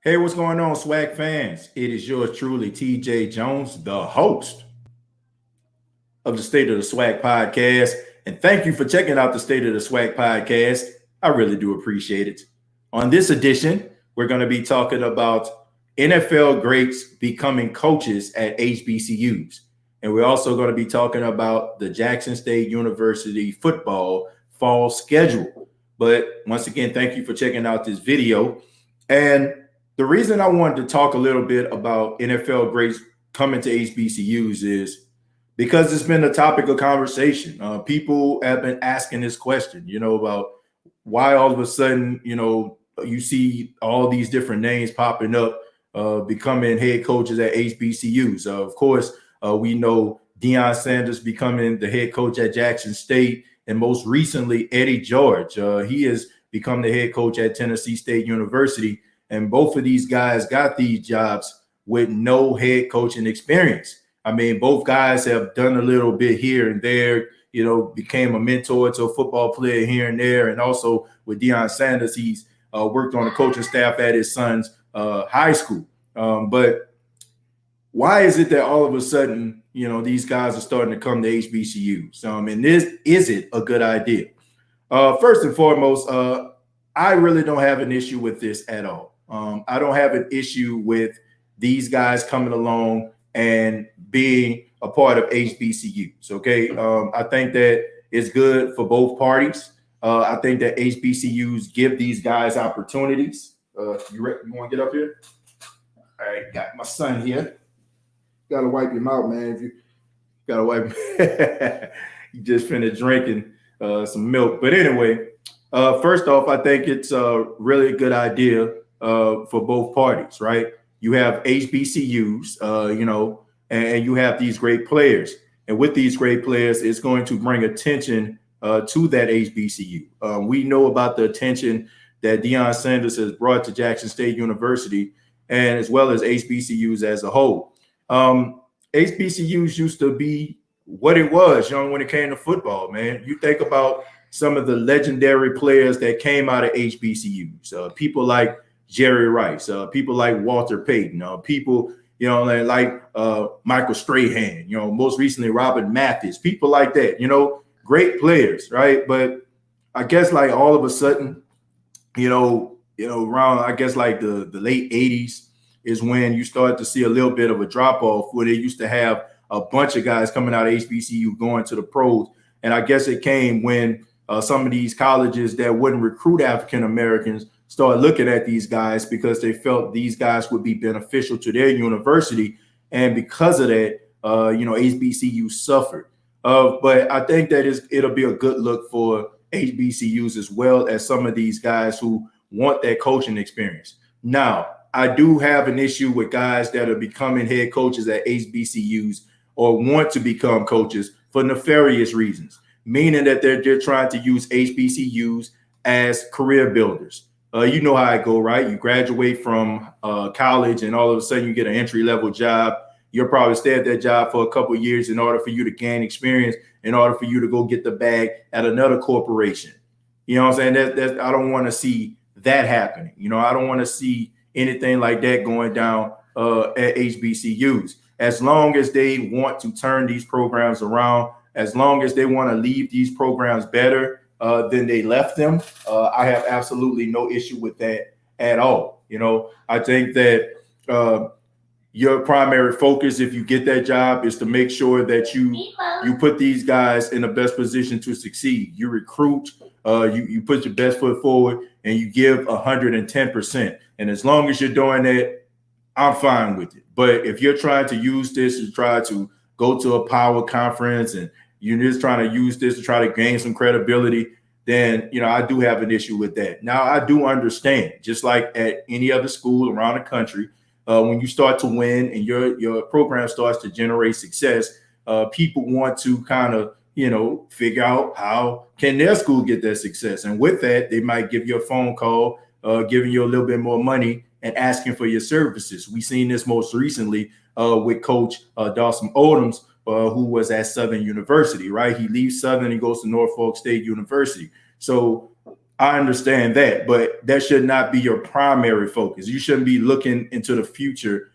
Hey, what's going on, SWAC fans? It is yours truly, TJ Jones, the host of the State of the SWAC podcast. And thank you for checking out the State of the SWAC podcast. I really do appreciate it. On this edition, we're going to be talking about NFL greats becoming coaches at HBCUs. And we're also going to be talking about the Jackson State University football fall schedule. But once again, thank you for checking out this video. And the reason I wanted to talk a little bit about NFL greats coming to HBCUs is because it's been a topic of conversation. People have been asking this question, about why all of a sudden, you see all these different names popping up, becoming head coaches at HBCUs. Of course, we know Deion Sanders becoming the head coach at Jackson State, and most recently, Eddie George. He has become the head coach at Tennessee State University. And both of these guys got these jobs with no head coaching experience. I mean, both guys have done a little bit here and there, became a mentor to a football player here and there. And also with Deion Sanders, he's worked on the coaching staff at his son's high school. But why is it that all of a sudden, these guys are starting to come to HBCUs? And is it a good idea? First and foremost, I really don't have an issue with this at all. I don't have an issue with these guys coming along and being a part of HBCUs. Okay, I think that it's good for both parties. I think that HBCUs give these guys opportunities. You want to get up here? All right, got my son here. Got to wipe him out, man. If you got to wipe, you just finished drinking some milk. But anyway, first off, I think it's a really good idea for both parties, right? You have HBCUs, and you have these great players. And with these great players, it's going to bring attention to that HBCU. We know about the attention that Deion Sanders has brought to Jackson State University, and as well as HBCUs as a whole. HBCUs used to be what it was, when it came to football, man. You think about some of the legendary players that came out of HBCUs, people like Jerry Rice, people like Walter Payton, people, like Michael Strahan, most recently Robert Mathis, people like that, great players, right? But I guess like all of a sudden, around I guess like the late 80s is when you start to see a little bit of a drop off where they used to have a bunch of guys coming out of HBCU going to the pros. And I guess it came when some of these colleges that wouldn't recruit African Americans started looking at these guys because they felt these guys would be beneficial to their university. And because of that, HBCU suffered. But I think that it'll be a good look for HBCUs as well as some of these guys who want that coaching experience. Now, I do have an issue with guys that are becoming head coaches at HBCUs or want to become coaches for nefarious reasons, meaning that they're trying to use HBCUs as career builders. You know how it go, right? You graduate from college and all of a sudden you get an entry-level job. You'll probably stay at that job for a couple of years in order for you to gain experience, in order for you to go get the bag at another corporation. You know what I'm saying? I don't want to see that happening. I don't want to see anything like that going down at HBCUs. As long as they want to turn these programs around, as long as they want to leave these programs better than they left them, I have absolutely no issue with that at all. I think that your primary focus, if you get that job, is to make sure that you put these guys in the best position to succeed. You recruit, you put your best foot forward, and you give 110%. And as long as you're doing that, I'm fine with it. But if you're trying to use this to try to go to a power conference and you're just trying to use this to try to gain some credibility, then, I do have an issue with that. Now, I do understand, just like at any other school around the country, when you start to win and your program starts to generate success, people want to kind of, figure out how can their school get that success. And with that, they might give you a phone call, giving you a little bit more money and asking for your services. We've seen this most recently with Coach Dawson Odoms, who was at Southern University, right? He leaves Southern, he goes to Norfolk State University. So I understand that, but that should not be your primary focus. You shouldn't be looking into the future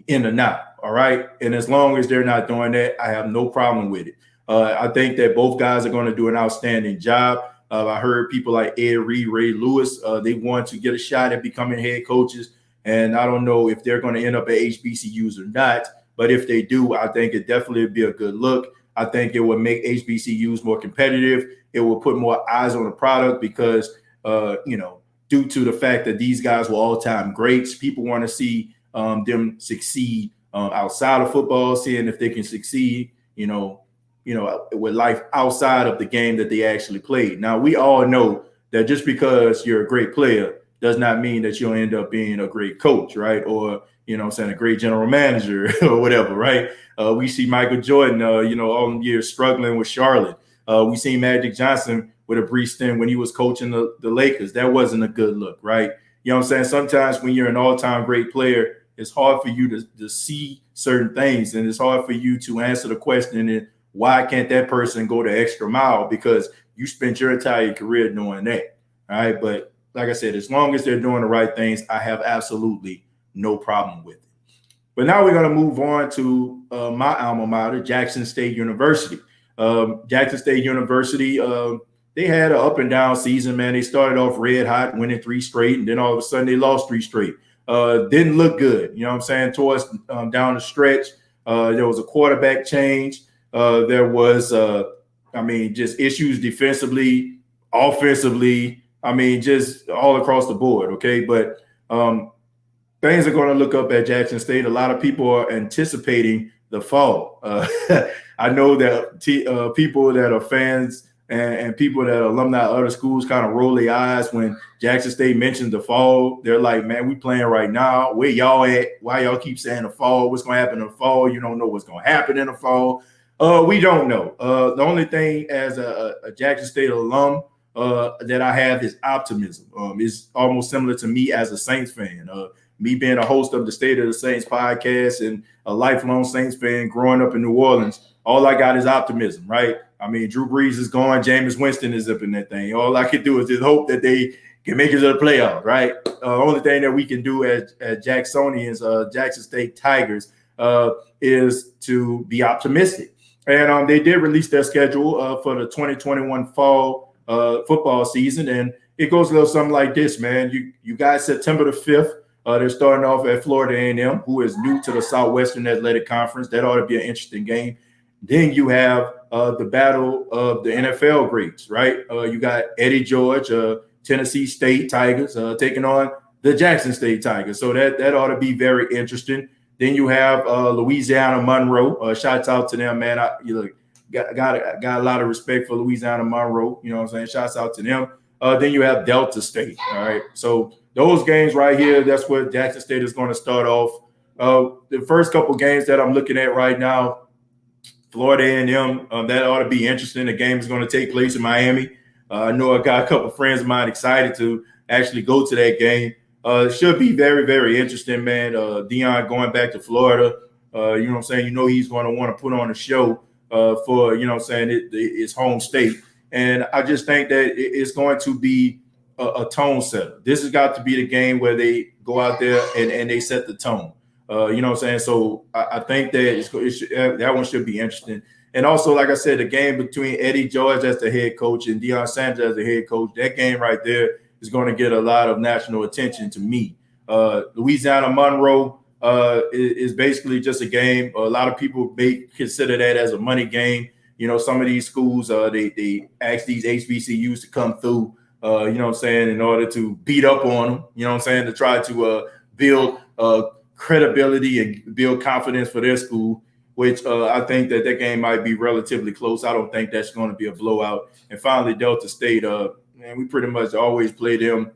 in the now. All right. And as long as they're not doing that, I have no problem with it. I think that both guys are going to do an outstanding job. I heard people like Ed Reed, Ray Lewis, they want to get a shot at becoming head coaches. And I don't know if they're going to end up at HBCUs or not. But if they do, I think it definitely would be a good look. I think it would make HBCUs more competitive. It will put more eyes on the product because, due to the fact that these guys were all-time greats, people want to see them succeed outside of football, seeing if they can succeed, with life outside of the game that they actually played. Now, we all know that just because you're a great player does not mean that you'll end up being a great coach, right? Or, a great general manager or whatever, right? We see Michael Jordan, all them years struggling with Charlotte. We see Magic Johnson with a brief stint when he was coaching the Lakers. That wasn't a good look, right? You know what I'm saying? Sometimes when you're an all-time great player, it's hard for you to see certain things, and it's hard for you to answer the question, and why can't that person go the extra mile? Because you spent your entire career doing that, all right? But like I said, as long as they're doing the right things, I have absolutely no problem with it. But now we're going to move on to my alma mater, Jackson State University. Jackson State University, they had an up and down season, man. They started off red hot, winning 3 straight, and then all of a sudden they lost 3 straight. Didn't look good, you know what I'm saying, towards down the stretch. There was a quarterback change. There was, just issues defensively, offensively. Just all across the board, okay? But things are going to look up at Jackson State. A lot of people are anticipating the fall. I know that people that are fans and people that are alumni of other schools kind of roll their eyes when Jackson State mentions the fall. They're like, man, we playing right now. Where y'all at? Why y'all keep saying the fall? What's going to happen in the fall? You don't know what's going to happen in the fall. We don't know. The only thing as a Jackson State alum that I have is optimism. It's almost similar to me as a Saints fan. Me being a host of the State of the Saints podcast and a lifelong Saints fan growing up in New Orleans, all I got is optimism, right? Drew Brees is gone. Jameis Winston is up in that thing. All I can do is just hope that they can make it to the playoffs, right? Only thing that we can do as Jacksonians, Jackson State Tigers, is to be optimistic. And they did release their schedule for the 2021 fall football season. And it goes a little something like this, man. You got September the 5th. They're starting off at Florida A&M, who is new to the Southwestern Athletic Conference. That ought to be an interesting game. Then you have the battle of the NFL greats, right? You got Eddie George, Tennessee State Tigers, taking on the Jackson State Tigers. So that ought to be very interesting. Then you have Louisiana Monroe. Shouts out to them, man. Got a lot of respect for Louisiana Monroe. You know what I'm saying? Shouts out to them. Then you have Delta State. All right. So those games right here, that's where Jackson State is going to start off. The first couple games that I'm looking at right now, Florida A&M, that ought to be interesting. The game is going to take place in Miami. I know I got a couple friends of mine excited to actually go to that game. It should be very, very interesting, man. Deion going back to Florida, you know what I'm saying? He's going to want to put on a show for, his home state. And I just think that it's going to be a tone setter. This has got to be the game where they go out there and they set the tone. You know what I'm saying? So I think that that one should be interesting. And also, like I said, the game between Eddie George as the head coach and Deion Sanders as the head coach, that game right there is going to get a lot of national attention to me. Louisiana Monroe is basically just a game. A lot of people may consider that as a money game. Some of these schools, they ask these HBCUs to come through, in order to beat up on them, to try to build credibility and build confidence for their school, which I think that game might be relatively close. I don't think that's going to be a blowout. And finally, Delta State, man, we pretty much always play them.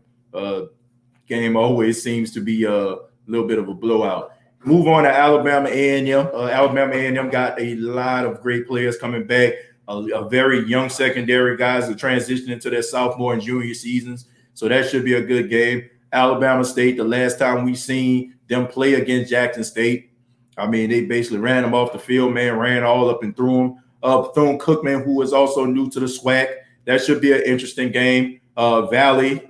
Game always seems to be a little bit of a blowout. Move on to Alabama A&M. Alabama A&M got a lot of great players coming back. A very young secondary guys are transitioning to their sophomore and junior seasons. So that should be a good game. Alabama State, the last time we seen them play against Jackson State, they basically ran them off the field, man, ran all up and through them. Bethune-Cookman, who is also new to the SWAC. That should be an interesting game. Valley.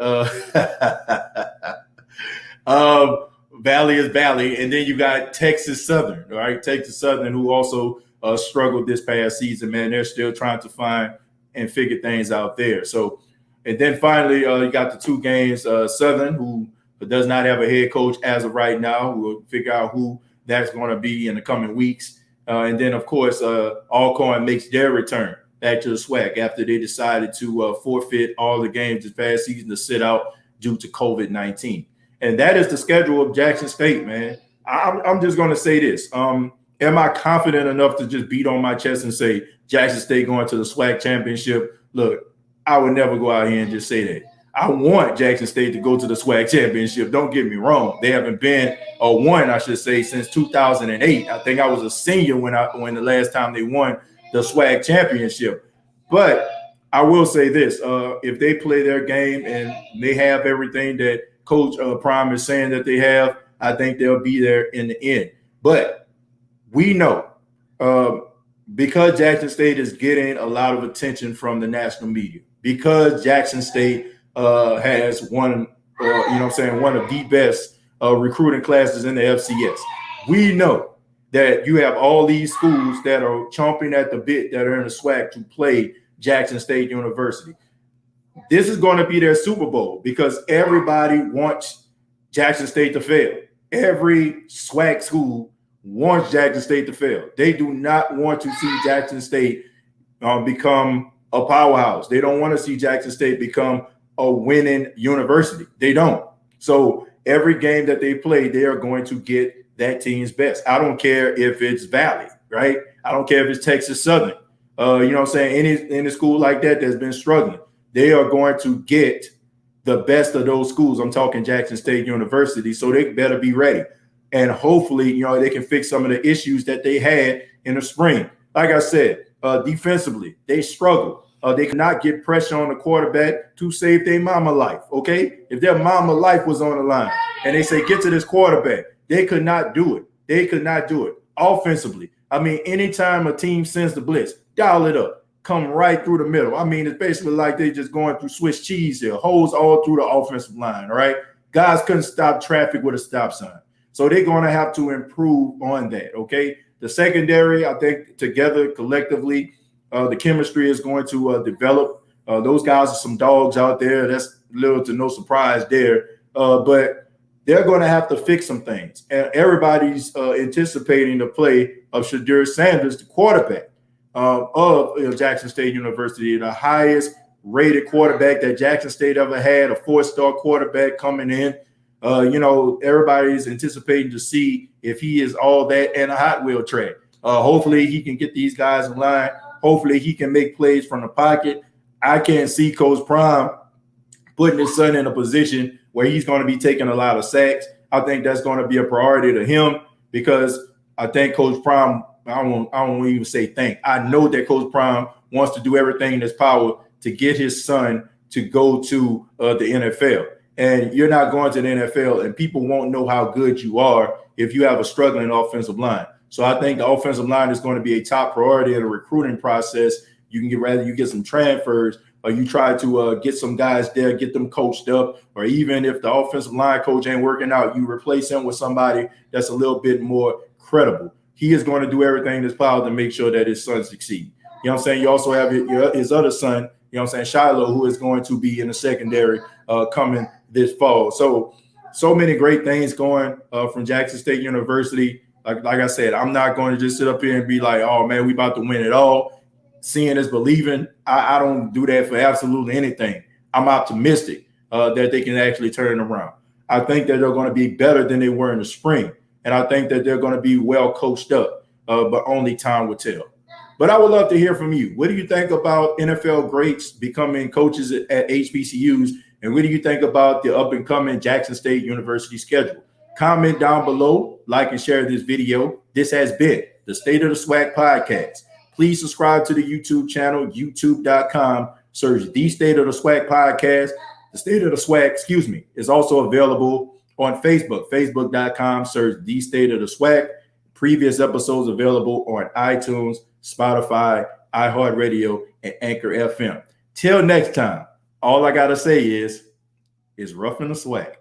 Valley is Valley, and then you got Texas Southern, all right? Texas Southern, who also struggled this past season, man. They're still trying to find and figure things out there. So, and then finally, you got the two games, Southern, who does not have a head coach as of right now. We'll figure out who that's going to be in the coming weeks. And then, of course, Alcorn makes their return back to the SWAC after they decided to forfeit all the games this past season to sit out due to COVID-19. And that is the schedule of Jackson State, man. I'm just going to say this. Am I confident enough to just beat on my chest and say Jackson State going to the SWAC championship? Look, I would never go out here and just say that. I want Jackson State to go to the SWAC championship. Don't get me wrong. They haven't been won, I should say, since 2008. I think I was a senior when the last time they won the SWAC championship. But I will say this. If they play their game and they have everything that Coach Prime is saying that they have, I think they'll be there in the end. But we know because Jackson State is getting a lot of attention from the national media, because Jackson State has one of the best recruiting classes in the FCS. We know that you have all these schools that are chomping at the bit that are in the SWAC to play Jackson State University. This is going to be their Super Bowl because everybody wants Jackson State to fail. Every SWAC school wants Jackson State to fail. They do not want to see Jackson State become a powerhouse. They don't want to see Jackson State become a winning university. They don't. So every game that they play, they are going to get that team's best. I don't care if it's Valley, right? I don't care if it's Texas Southern. You know what I'm saying? Any school like that that's been struggling, they are going to get the best of those schools. I'm talking Jackson State University, so they better be ready. And hopefully, you know, they can fix some of the issues that they had in the spring. Like I said, defensively, they struggle. They cannot get pressure on the quarterback to save their mama life, okay? If their mama life was on the line and they say, get to this quarterback, they could not do it. They could not do it. Offensively, I mean, anytime a team sends the blitz, dial it up. Come right through the middle. I mean, it's basically like they just going through Swiss cheese here. Holes all through the offensive line, all right? Guys couldn't stop traffic with a stop sign. So they're going to have to improve on that, okay? The secondary, I think together, collectively, the chemistry is going to develop. Those guys are some dogs out there. That's little to no surprise there. But they're going to have to fix some things. And everybody's anticipating the play of Shadur Sanders, the quarterback of Jackson State University, the highest rated quarterback that Jackson State ever had, a 4-star quarterback coming in. Everybody's anticipating to see if he is all that and a Hot Wheel track. Hopefully he can get these guys in line. Hopefully he can make plays from the pocket. I can't see Coach Prime putting his son in a position where he's going to be taking a lot of sacks. I think that's going to be a priority to him because I think Coach Prime, I won't even say think. I know that Coach Prime wants to do everything in his power to get his son to go to the NFL. And you're not going to the NFL, and people won't know how good you are if you have a struggling offensive line. So I think the offensive line is going to be a top priority in the recruiting process. You can get some transfers, or you try to get some guys there, get them coached up, or even if the offensive line coach ain't working out, you replace him with somebody that's a little bit more credible. He is going to do everything in his power to make sure that his son succeeds. You know what I'm saying? You also have his other son, you know what I'm saying, Shiloh, who is going to be in the secondary coming this fall. So many great things going from Jackson State University. Like I said, I'm not going to just sit up here and be like, oh, man, we about to win it all. Seeing is believing. I don't do that for absolutely anything. I'm optimistic that they can actually turn it around. I think that they're going to be better than they were in the spring. And I think that they're going to be well coached up, but only time will tell. But I would love to hear from you. What do you think about NFL greats becoming coaches at HBCUs? And what do you think about the up-and-coming Jackson State University schedule? Comment down below, like and share this video. This has been the State of the SWAC podcast. Please subscribe to the YouTube channel, youtube.com. Search the State of the SWAC podcast. The State of the SWAC, is also available on Facebook, facebook.com. Search the State of the SWAC. Previous episodes available on iTunes, Spotify, iHeartRadio, and Anchor FM. Till next time, All I gotta say is, it's rough in the SWAC.